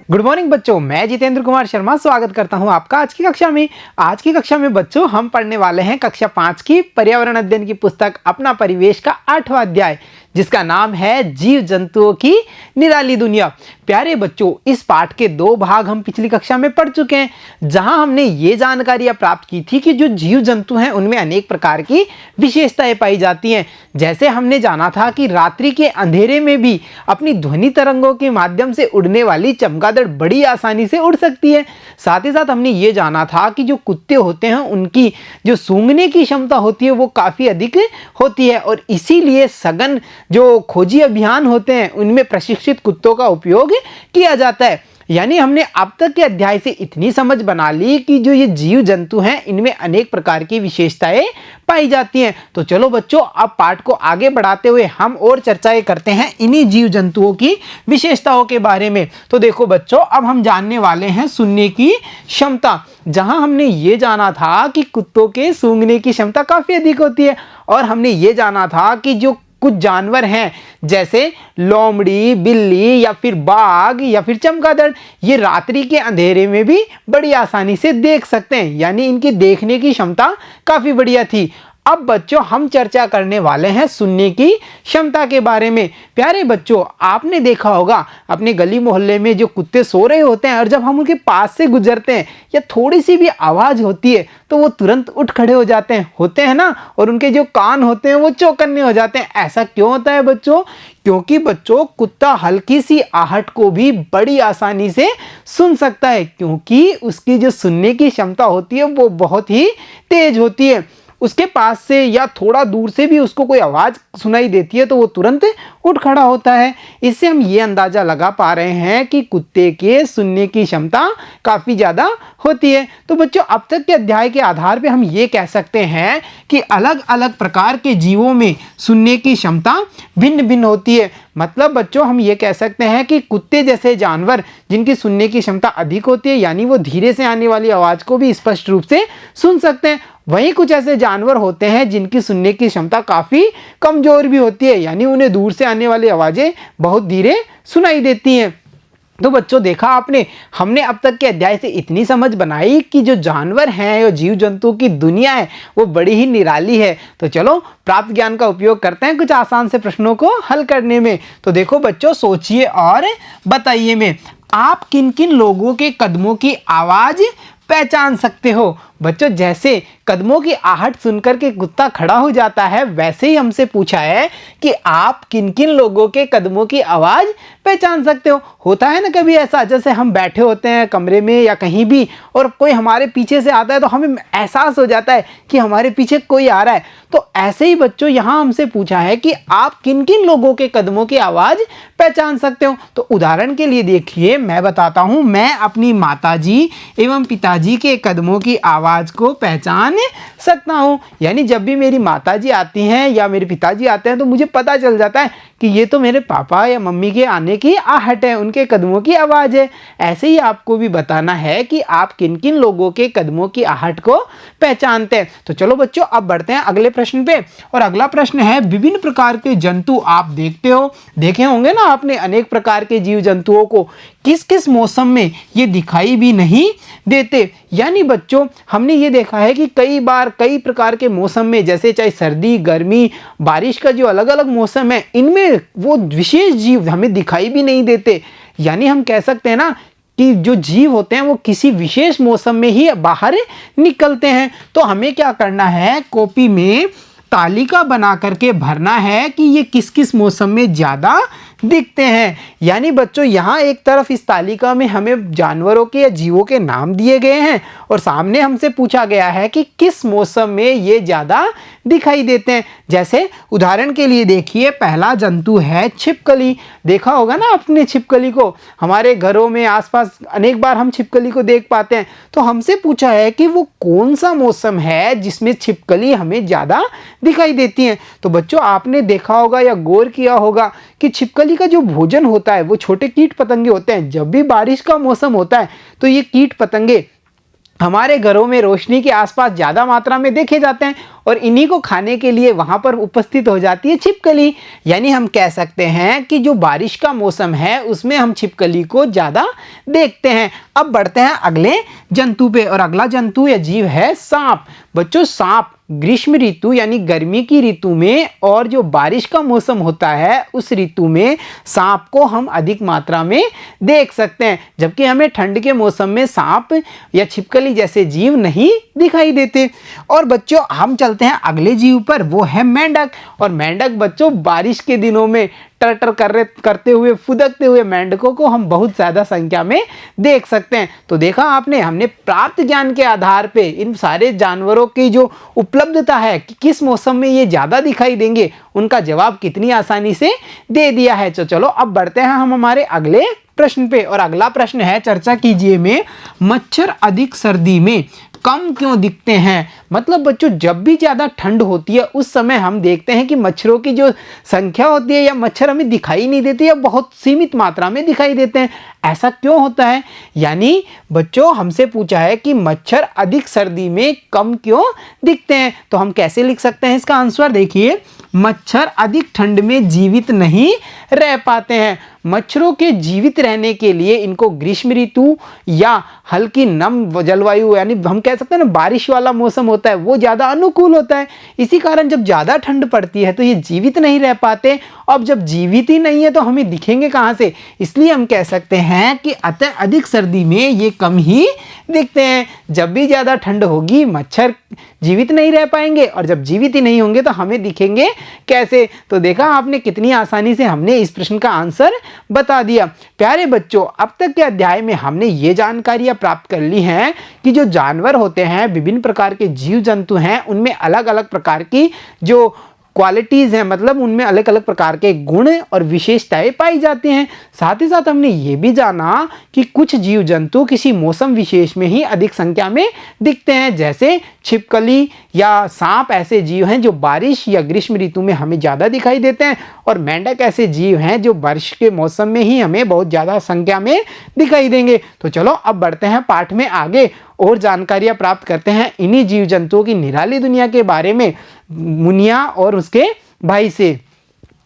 Good morning बच्चों, मैं जितेंद्र कुमार शर्मा स्वागत करता हूं आपका आज की कक्षा में बच्चों हम पढ़ने वाले हैं कक्षा 5 की पर्यावरण अध्ययन की पुस्तक अपना परिवेश का 8वां अध्याय, जिसका नाम है जीव जंतुओं की निराली दुनिया। प्यारे बच्चों, इस पाठ के 2 भाग हम पिछली कक्षा में पढ़ चुके हैं, जहां हमने ये जानकारियां प्राप्त की थी कि जो जीव जंतु हैं उनमें अनेक प्रकार की विशेषताएं पाई जाती हैं। जैसे हमने जाना था कि रात्रि के अंधेरे में भी अपनी ध्वनि तरंगों के माध्यम से उड़ने वाली चमगादड़ बड़ी आसानी से उड़ सकती है। साथ ही साथ हमने ये जाना था कि जो कुत्ते होते हैं उनकी जो सूंघने की क्षमता होती है वो काफ़ी अधिक होती है, और इसीलिए सघन जो खोजी अभियान होते हैं उनमें प्रशिक्षित कुत्तों का उपयोग किया जाता है। यानी हमने अब तक के अध्याय से इतनी समझ बना ली कि जो ये जीव जंतु हैं इनमें अनेक प्रकार की विशेषताएं पाई जाती हैं। तो चलो बच्चों, अब पाठ को आगे बढ़ाते हुए हम और चर्चाएं करते हैं इन्हीं जीव जंतुओं की विशेषताओं के बारे में। तो देखो बच्चों, अब हम जानने वाले हैं सुनने की क्षमता। जहां हमने ये जाना था कि कुत्तों के सूंघने की क्षमता काफ़ी अधिक होती है, और हमने ये जाना था कि जो कुछ जानवर हैं जैसे लोमड़ी, बिल्ली या फिर बाघ या फिर चमगादड़, ये रात्रि के अंधेरे में भी बड़ी आसानी से देख सकते हैं, यानी इनकी देखने की क्षमता काफ़ी बढ़िया थी। अब बच्चों हम चर्चा करने वाले हैं सुनने की क्षमता के बारे में। प्यारे बच्चों, आपने देखा होगा अपने गली मोहल्ले में जो कुत्ते सो रहे होते हैं और जब हम उनके पास से गुजरते हैं या थोड़ी सी भी आवाज़ होती है तो वो तुरंत उठ खड़े हो जाते हैं ना, और उनके जो कान होते हैं वो चौकन्ने हो जाते हैं। ऐसा क्यों होता है बच्चों? क्योंकि बच्चों कुत्ता हल्की सी आहट को भी बड़ी आसानी से सुन सकता है, क्योंकि उसकी जो सुनने की क्षमता होती है वो बहुत ही तेज होती है। उसके पास से या थोड़ा दूर से भी उसको कोई आवाज़ सुनाई देती है तो वो तुरंत उठ खड़ा होता है। इससे हम ये अंदाज़ा लगा पा रहे हैं कि कुत्ते के सुनने की क्षमता काफ़ी ज़्यादा होती है। तो बच्चों, अब तक के अध्याय के आधार पे हम ये कह सकते हैं कि अलग अलग प्रकार के जीवों में सुनने की क्षमता भिन्न भिन्न होती है। मतलब बच्चों, हम ये कह सकते हैं कि कुत्ते जैसे जानवर जिनकी सुनने की क्षमता अधिक होती है, यानी वो धीरे से आने वाली आवाज़ को भी स्पष्ट रूप से सुन सकते हैं। वहीं कुछ ऐसे जानवर होते हैं जिनकी सुनने की क्षमता काफ़ी कमज़ोर भी होती है, यानी उन्हें दूर से आने वाली आवाज़ें बहुत धीरे सुनाई देती हैं। तो बच्चों, देखा आपने, हमने अब तक के अध्याय से इतनी समझ बनाई कि जो जानवर हैं या जीव जंतु की दुनिया है वो बड़ी ही निराली है। तो चलो प्राप्त ज्ञान का उपयोग करते हैं कुछ आसान से प्रश्नों को हल करने में। तो देखो बच्चों, सोचिए और बताइए में आप किन किन लोगों के कदमों की आवाज़ पहचान सकते हो? बच्चों, जैसे कदमों की आहट सुनकर के कुत्ता खड़ा हो जाता है, वैसे ही हमसे पूछा है कि आप किन किन लोगों के कदमों की आवाज़ पहचान सकते हो। होता है ना कभी ऐसा, जैसे हम बैठे होते हैं कमरे में या कहीं भी और कोई हमारे पीछे से आता है तो हमें एहसास हो जाता है कि हमारे पीछे कोई आ रहा है। तो ऐसे ही बच्चों यहाँ हमसे पूछा है कि आप किन किन लोगों के कदमों की आवाज़ पहचान सकते हो। तो उदाहरण के लिए देखिए, मैं बताता हूँ, मैं अपनी माताजी एवं पिताजी के कदमों की आवाज़ को पहचान सकता हूँ। यानी जब भी मेरी माताजी आती हैं या मेरे पिताजी आते हैं तो मुझे पता चल जाता है कि ये तो मेरे पापा या मम्मी के आने की आहट है, उनके कदमों की आवाज़ है। ऐसे ही आपको भी बताना है कि आप किन किन लोगों के कदमों की आहट को पहचानते हैं। तो चलो बच्चों, अब बढ़ते हैं अगले प्रश्न पे। और अगला प्रश्न है, विभिन्न प्रकार के जंतु आप देखे होंगे ना आपने अनेक प्रकार के जीव जंतुओं को, किस किस मौसम में ये दिखाई भी नहीं देते। यानी बच्चों, हमने ये देखा है कि कई बार कई प्रकार के मौसम में, जैसे चाहे सर्दी, गर्मी, बारिश का जो अलग अलग मौसम है, इनमें वो विशेष जीव हमें दिखाई भी नहीं देते। यानी हम कह सकते हैं ना कि जो जीव होते हैं वो किसी विशेष मौसम में ही बाहर निकलते हैं। तो हमें क्या करना है, कॉपी में तालिका बना करके भरना है कि ये किस किस मौसम में ज़्यादा दिखते हैं। यानी बच्चों, यहाँ एक तरफ इस तालिका में हमें जानवरों के या जीवों के नाम दिए गए हैं और सामने हमसे पूछा गया है कि किस मौसम में ये ज़्यादा दिखाई देते हैं। जैसे उदाहरण के लिए देखिए, पहला जंतु है छिपकली। देखा होगा ना आपने छिपकली को, हमारे घरों में आसपास अनेक बार हम छिपकली को देख पाते हैं। तो हमसे पूछा है कि वो कौन सा मौसम है जिसमें छिपकली हमें ज़्यादा दिखाई देती हैं। तो बच्चों, आपने देखा होगा या गौर किया होगा कि छिपकली का जो भोजन होता है वो छोटे कीट पतंगे होते हैं। जब भी बारिश का मौसम होता है तो ये कीट पतंगे हमारे घरों में रोशनी के आसपास ज़्यादा मात्रा में देखे जाते हैं और इन्हीं को खाने के लिए वहाँ पर उपस्थित हो जाती है छिपकली। यानी हम कह सकते हैं कि जो बारिश का मौसम है उसमें हम छिपकली को ज़्यादा देखते हैं। अब बढ़ते हैं अगले जंतु पे, और अगला जंतु या जीव है सांप। बच्चों सांप ग्रीष्म ऋतु यानी गर्मी की ऋतु में और जो बारिश का मौसम होता है उस ऋतु में सांप को हम अधिक मात्रा में देख सकते हैं, जबकि हमें ठंड के मौसम में सांप या छिपकली जैसे जीव नहीं दिखाई देते। और बच्चों हम चलते हैं अगले जीव पर, वो है मेंढक। और मेंढक बच्चों बारिश के दिनों में टर करते हुए फुदकते हुए मेंढकों को हम बहुत ज़्यादा संख्या में देख सकते हैं। तो देखा आपने, हमने प्राप्त ज्ञान के आधार पे इन सारे जानवरों की जो उपलब्धता है कि किस मौसम में ये ज़्यादा दिखाई देंगे, उनका जवाब कितनी आसानी से दे दिया है। तो चलो अब बढ़ते हैं हम हमारे अगले प्रश्न पे, और अगला प्रश्न है चर्चा कीजिए में, मच्छर अधिक सर्दी में कम क्यों दिखते हैं। मतलब बच्चों जब भी ज़्यादा ठंड होती है उस समय हम देखते हैं कि मच्छरों की जो संख्या होती है या मच्छर हमें दिखाई नहीं देते या बहुत सीमित मात्रा में दिखाई देते हैं। ऐसा क्यों होता है? यानी बच्चों हमसे पूछा है कि मच्छर अधिक सर्दी में कम क्यों दिखते हैं, तो हम कैसे लिख सकते हैं इसका आंसर? देखिए, मच्छर अधिक ठंड में जीवित नहीं रह पाते हैं। मच्छरों के जीवित रहने के लिए इनको ग्रीष्म ऋतु या हल्की नम जलवायु यानी हम कह सकते हैं ना बारिश वाला मौसम होता है वो ज़्यादा अनुकूल होता है। इसी कारण जब ज़्यादा ठंड पड़ती है तो ये जीवित नहीं रह पाते। अब जब जीवित ही नहीं है तो हमें दिखेंगे कहाँ से? इसलिए हम कह सकते हैं कि अतः अधिक सर्दी में ये कम ही दिखते हैं। जब भी ज़्यादा ठंड होगी मच्छर जीवित नहीं रह पाएंगे, और जब जीवित ही नहीं होंगे तो हमें दिखेंगे कैसे? तो देखा आपने कितनी आसानी से हमने इस प्रश्न का आंसर बता दिया। प्यारे बच्चों अब तक के अध्याय में हमने ये जानकारियां प्राप्त कर ली हैं कि जो जानवर होते हैं, विभिन्न प्रकार के जीव जंतु हैं, उनमें अलग अलग प्रकार की जो क्वालिटीज़ हैं, मतलब उनमें अलग अलग प्रकार के गुण और विशेषताएं पाई जाती हैं। साथ ही साथ हमने ये भी जाना कि कुछ जीव जंतु किसी मौसम विशेष में ही अधिक संख्या में दिखते हैं, जैसे छिपकली या सांप ऐसे जीव हैं जो बारिश या ग्रीष्म ऋतु में हमें ज़्यादा दिखाई देते हैं, और मेंढक ऐसे जीव हैं जो बारिश के मौसम में ही हमें बहुत ज़्यादा संख्या में दिखाई देंगे। तो चलो अब बढ़ते हैं पाठ में आगे और जानकारियाँ प्राप्त करते हैं इन्हीं जीव जंतुओं की निराली दुनिया के बारे में मुनिया और उसके भाई से।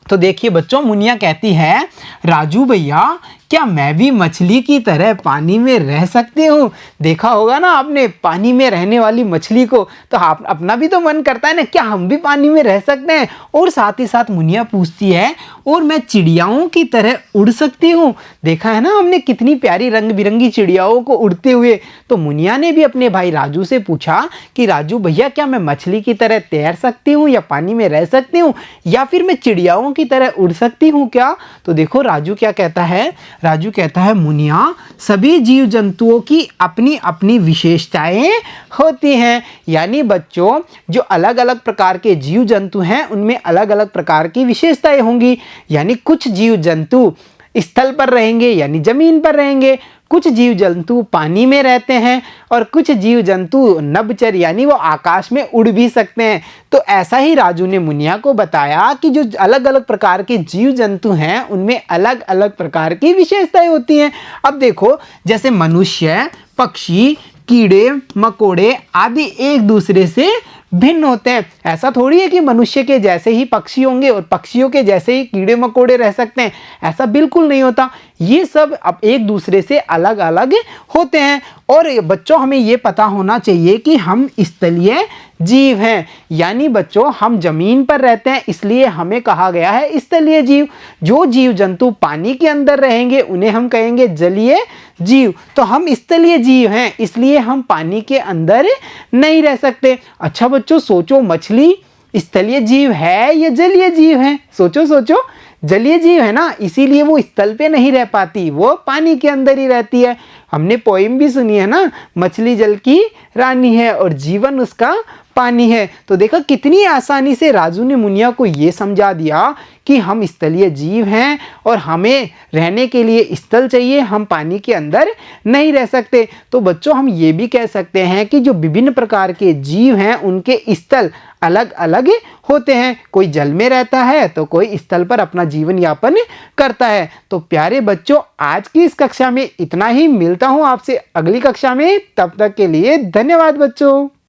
तो देखिए बच्चों, मुनिया कहती है, राजू भैया क्या मैं भी मछली की तरह पानी में रह सकती हूँ? देखा होगा ना आपने पानी में रहने वाली मछली को, तो आप अपना भी तो मन करता है ना, क्या हम भी पानी में रह सकते हैं? और साथ ही साथ मुनिया पूछती है, और मैं चिड़ियाओं की तरह उड़ सकती हूँ? देखा है ना हमने कितनी प्यारी रंग बिरंगी चिड़ियाओं को उड़ते हुए। तो मुनिया ने भी अपने भाई राजू से पूछा कि राजू भैया क्या मैं मछली की तरह तैर सकती हूँ या पानी में रह सकती हूँ, या फिर मैं चिड़ियाओं की तरह उड़ सकती हूँ क्या? तो देखो राजू क्या कहता है। राजू कहता है, मुनिया सभी जीव जंतुओं की अपनी अपनी विशेषताएं होती हैं। यानी बच्चों जो अलग अलग प्रकार के जीव जंतु हैं उनमें अलग अलग प्रकार की विशेषताएं होंगी। यानी कुछ जीव जंतु स्थल पर रहेंगे यानी जमीन पर रहेंगे, कुछ जीव जंतु पानी में रहते हैं, और कुछ जीव जंतु नभचर यानी वो आकाश में उड़ भी सकते हैं। तो ऐसा ही राजू ने मुनिया को बताया कि जो अलग अलग प्रकार के जीव जंतु हैं उनमें अलग अलग प्रकार की विशेषताएं होती हैं। अब देखो जैसे मनुष्य, पक्षी, कीड़े मकोड़े आदि एक दूसरे से भिन्न होते हैं। ऐसा थोड़ी है कि मनुष्य के जैसे ही पक्षी होंगे और पक्षियों के जैसे ही कीड़े मकोड़े रह सकते हैं, ऐसा बिल्कुल नहीं होता। ये सब अब एक दूसरे से अलग अलग होते हैं। और बच्चों हमें ये पता होना चाहिए कि हम स्थलीय जीव हैं, यानी बच्चों हम जमीन पर रहते हैं इसलिए हमें कहा गया है स्थलीय जीव। जो जीव जंतु पानी के अंदर रहेंगे उन्हें हम कहेंगे जलीय जीव। तो हम स्थलीय जीव हैं इसलिए हम पानी के अंदर नहीं रह सकते। अच्छा बच्चों सोचो, मछली स्थलीय जीव है या जलीय जीव है? सोचो सोचो, जलीय जीव है ना, इसीलिए वो स्थल पे नहीं रह पाती, वो पानी के अंदर ही रहती है। हमने पोइम भी सुनी है ना, मछली जल की रानी है और जीवन उसका पानी है। तो देखा कितनी आसानी से राजू ने मुनिया को ये समझा दिया कि हम स्थलीय जीव हैं और हमें रहने के लिए स्थल चाहिए, हम पानी के अंदर नहीं रह सकते। तो बच्चों हम ये भी कह सकते हैं कि जो विभिन्न प्रकार के जीव हैं उनके स्थल अलग अलग होते हैं। कोई जल में रहता है तो कोई स्थल पर अपना जीवन यापन करता है। तो प्यारे बच्चों आज की इस कक्षा में इतना ही। मिलता हूँ आपसे अगली कक्षा में, तब तक के लिए धन्यवाद बच्चों।